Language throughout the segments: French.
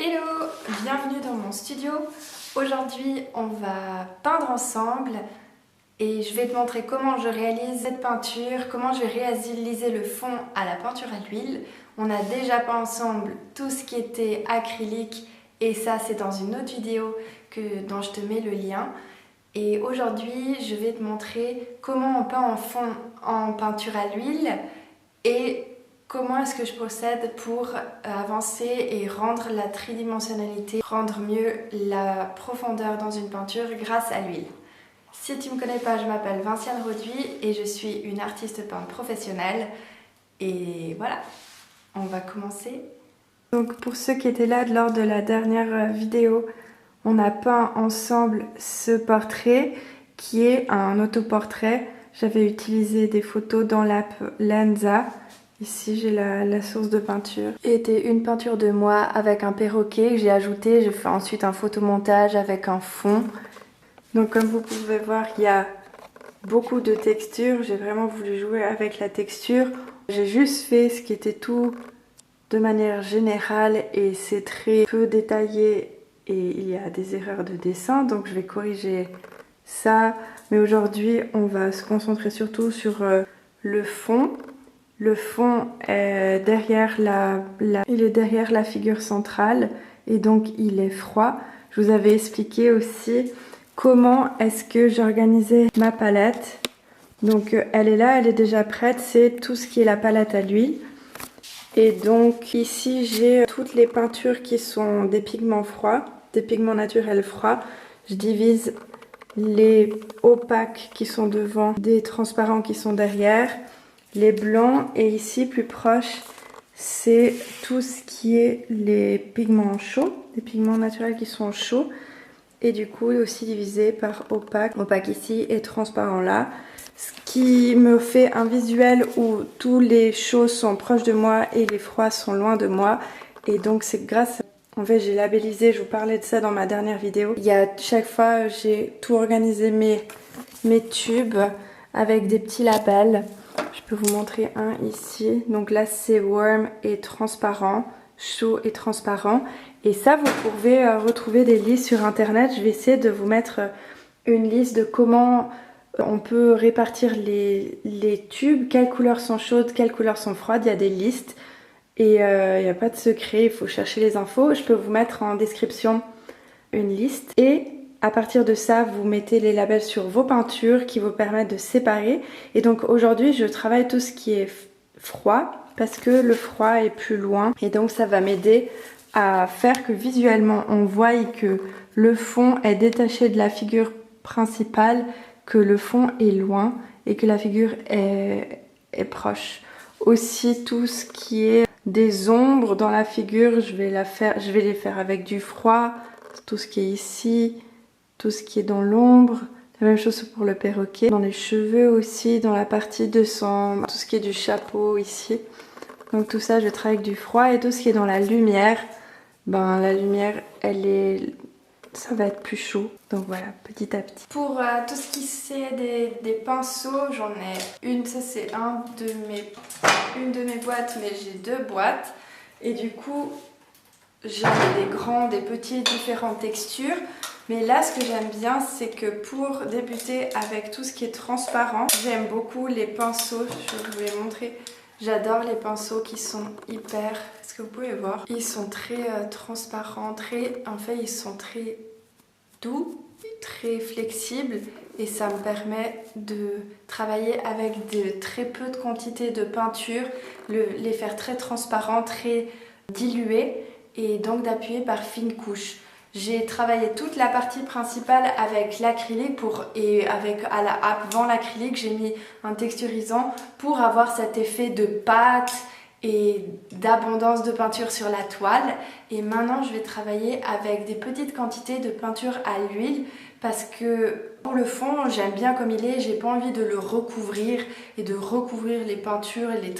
Hello, bienvenue dans mon studio. Aujourd'hui on va peindre ensemble et je vais te montrer comment je réalise cette peinture, comment je vais réaliser le fond à la peinture à l'huile. On a déjà peint ensemble tout ce qui était acrylique et ça c'est dans une autre vidéo dont je te mets le lien. Et aujourd'hui je vais te montrer comment on peint en fond en peinture à l'huile et comment est-ce que je procède pour avancer et rendre la tridimensionnalité, rendre mieux la profondeur dans une peinture grâce à l'huile. Si tu ne me connais pas, je m'appelle Vinciane Roduit et je suis une artiste peintre professionnelle. Et voilà, on va commencer. Donc pour ceux qui étaient là lors de la dernière vidéo, on a peint ensemble ce portrait qui est un autoportrait. J'avais utilisé des photos dans l'app Lensa. Ici j'ai la source de peinture. C'était une peinture de moi avec un perroquet que j'ai ajouté. J'ai fait ensuite un photomontage avec un fond. Donc comme vous pouvez voir, il y a beaucoup de textures. J'ai vraiment voulu jouer avec la texture. J'ai juste fait ce qui était tout de manière générale et c'est très peu détaillé et il y a des erreurs de dessin. Donc je vais corriger ça. Mais aujourd'hui, on va se concentrer surtout sur le fond. Le fond est derrière il est derrière la figure centrale et donc il est froid. Je vous avais expliqué aussi comment est-ce que j'organisais ma palette. Donc elle est là, elle est déjà prête, c'est tout ce qui est la palette à l'huile. Et donc ici j'ai toutes les peintures qui sont des pigments froids, des pigments naturels froids. Je divise les opaques qui sont devant, des transparents qui sont derrière. Les blancs et ici plus proche c'est tout ce qui est les pigments chauds, les pigments naturels qui sont chauds et du coup aussi divisé par opaque, opaque ici et transparent là, ce qui me fait un visuel où tous les chauds sont proches de moi et les froids sont loin de moi et donc c'est grâce en fait j'ai labellisé, je vous parlais de ça dans ma dernière vidéo. Il y a chaque fois j'ai tout organisé mes tubes avec des petits labels. Je peux vous montrer un ici. Donc là, c'est warm et transparent, chaud et transparent. Et ça, vous pouvez retrouver des listes sur internet. Je vais essayer de vous mettre une liste de comment on peut répartir les tubes, quelles couleurs sont chaudes, quelles couleurs sont froides. Il y a des listes et il n'y a pas de secret, il faut chercher les infos. Je peux vous mettre en description une liste et à partir de ça, vous mettez les labels sur vos peintures qui vous permettent de séparer. Et donc aujourd'hui, je travaille tout ce qui est froid parce que le froid est plus loin. Et donc ça va m'aider à faire que visuellement, on voie que le fond est détaché de la figure principale, que le fond est loin et que la figure est proche. Aussi tout ce qui est des ombres dans la figure, je vais les faire avec du froid. Tout ce qui est ici, tout ce qui est dans l'ombre, la même chose pour le perroquet, dans les cheveux aussi, dans la partie de son, tout ce qui est du chapeau ici. Donc tout ça je travaille avec du froid et tout ce qui est dans la lumière, ben la lumière ça va être plus chaud. Donc voilà, petit à petit. Pour tout ce qui c'est des pinceaux, j'en ai une, ça c'est une de mes boîtes, mais j'ai deux boîtes et du coup j'ai des grands, des petits, différentes textures. Mais là, ce que j'aime bien, c'est que pour débuter avec tout ce qui est transparent, j'aime beaucoup les pinceaux. Je vais vous les montrer. J'adore les pinceaux qui sont hyper... Est-ce que vous pouvez voir? Ils sont très transparents, en fait, ils sont très doux, très flexibles. Et ça me permet de travailler avec de très peu de quantité de peinture, les faire très transparents, très dilués. Et donc d'appuyer par fines couches. J'ai travaillé toute la partie principale avec l'acrylique avant l'acrylique j'ai mis un texturisant pour avoir cet effet de pâte et d'abondance de peinture sur la toile. Et maintenant je vais travailler avec des petites quantités de peinture à l'huile parce que pour le fond j'aime bien comme il est, j'ai pas envie de le recouvrir et de recouvrir les peintures et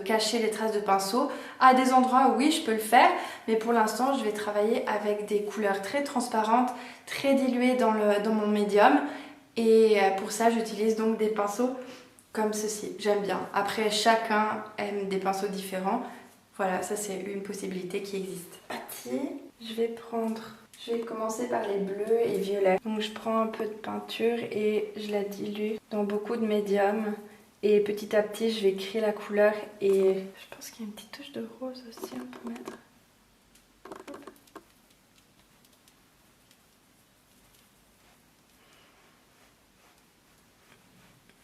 cacher les traces de pinceau. À des endroits oui je peux le faire, mais pour l'instant je vais travailler avec des couleurs très transparentes, très diluées dans mon médium et pour ça j'utilise donc des pinceaux comme ceci, j'aime bien. Après chacun aime des pinceaux différents, voilà ça c'est une possibilité qui existe. partie, je vais commencer par les bleus et violets. Donc je prends un peu de peinture et je la dilue dans beaucoup de médium. Et petit à petit, je vais créer la couleur et je pense qu'il y a une petite touche de rose aussi, on peut mettre.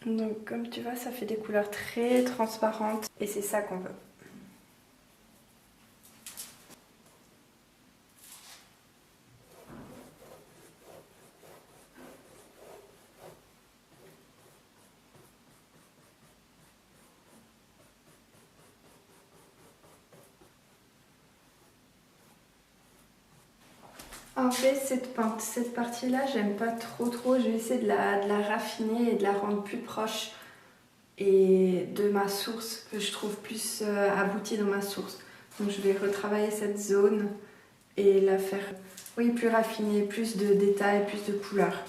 Donc comme tu vois, ça fait des couleurs très transparentes et c'est ça qu'on veut. En fait, cette partie-là, j'aime pas trop. Je vais essayer de la raffiner et de la rendre plus proche et de ma source, que je trouve plus aboutie dans ma source. Donc je vais retravailler cette zone et la faire, oui, plus raffinée, plus de détails, plus de couleurs.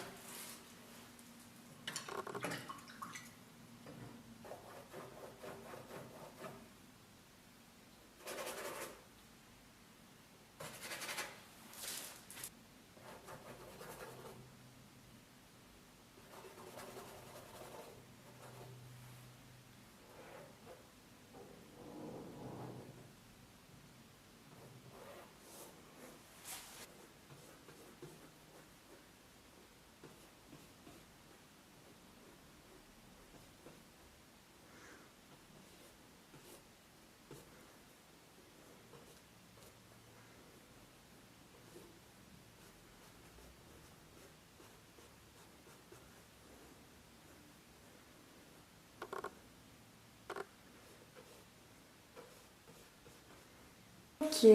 Ok,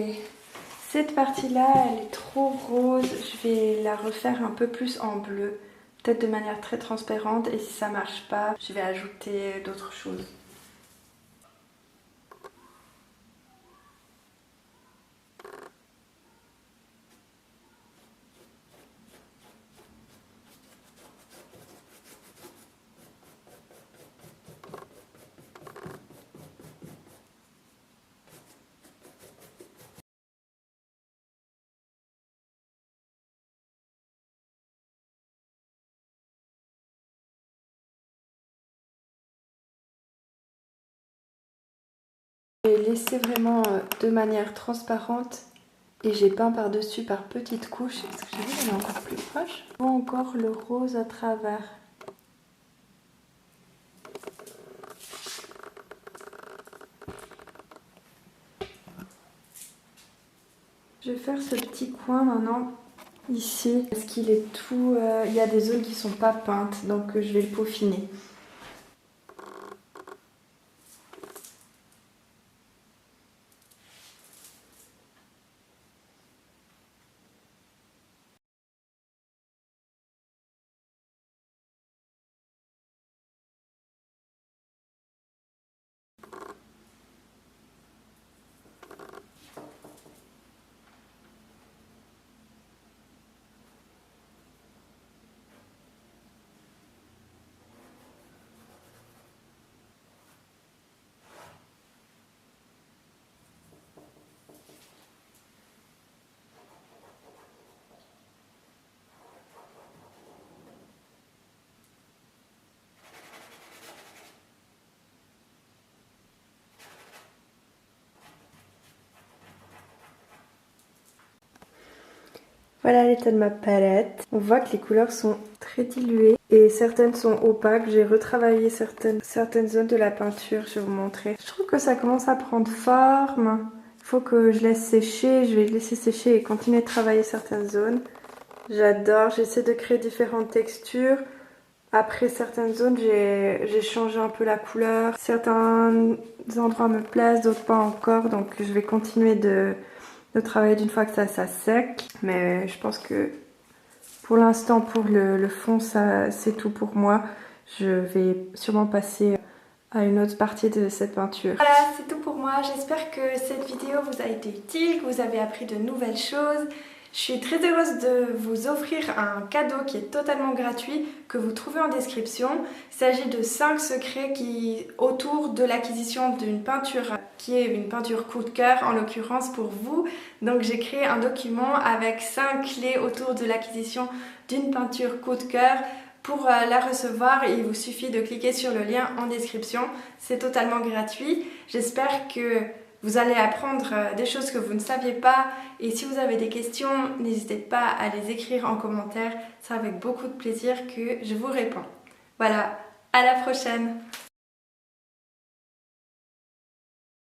cette partie-là, elle est trop rose. Je vais la refaire un peu plus en bleu, peut-être de manière très transparente. Et si ça marche pas, je vais ajouter d'autres choses. J'ai laissé vraiment de manière transparente et j'ai peint par-dessus par petites couches. Est-ce que j'ai vu qu'elle est encore plus proche? Je vois encore le rose à travers. Je vais faire ce petit coin maintenant, ici, parce qu'il est tout... il y a des zones qui sont pas peintes, donc je vais le peaufiner. Voilà l'état de ma palette. On voit que les couleurs sont très diluées et certaines sont opaques. J'ai retravaillé certaines zones de la peinture, je vais vous montrer. Je trouve que ça commence à prendre forme. Il faut que je laisse sécher. Je vais laisser sécher et continuer de travailler certaines zones. J'adore, j'essaie de créer différentes textures. Après certaines zones, j'ai changé un peu la couleur. Certains endroits me plaisent, d'autres pas encore. Donc je vais continuer de travailler d'une fois que ça sec. Mais je pense que pour l'instant, pour le fond, c'est tout pour moi. Je vais sûrement passer à une autre partie de cette peinture. Voilà, c'est tout pour moi. J'espère que cette vidéo vous a été utile, que vous avez appris de nouvelles choses. Je suis très heureuse de vous offrir un cadeau qui est totalement gratuit que vous trouvez en description. Il s'agit de 5 secrets autour de l'acquisition d'une peinture qui est une peinture coup de cœur en l'occurrence pour vous. Donc j'ai créé un document avec 5 clés autour de l'acquisition d'une peinture coup de cœur. Pour la recevoir, il vous suffit de cliquer sur le lien en description. C'est totalement gratuit. J'espère que vous allez apprendre des choses que vous ne saviez pas, et si vous avez des questions, n'hésitez pas à les écrire en commentaire. C'est avec beaucoup de plaisir que je vous réponds. Voilà, à la prochaine!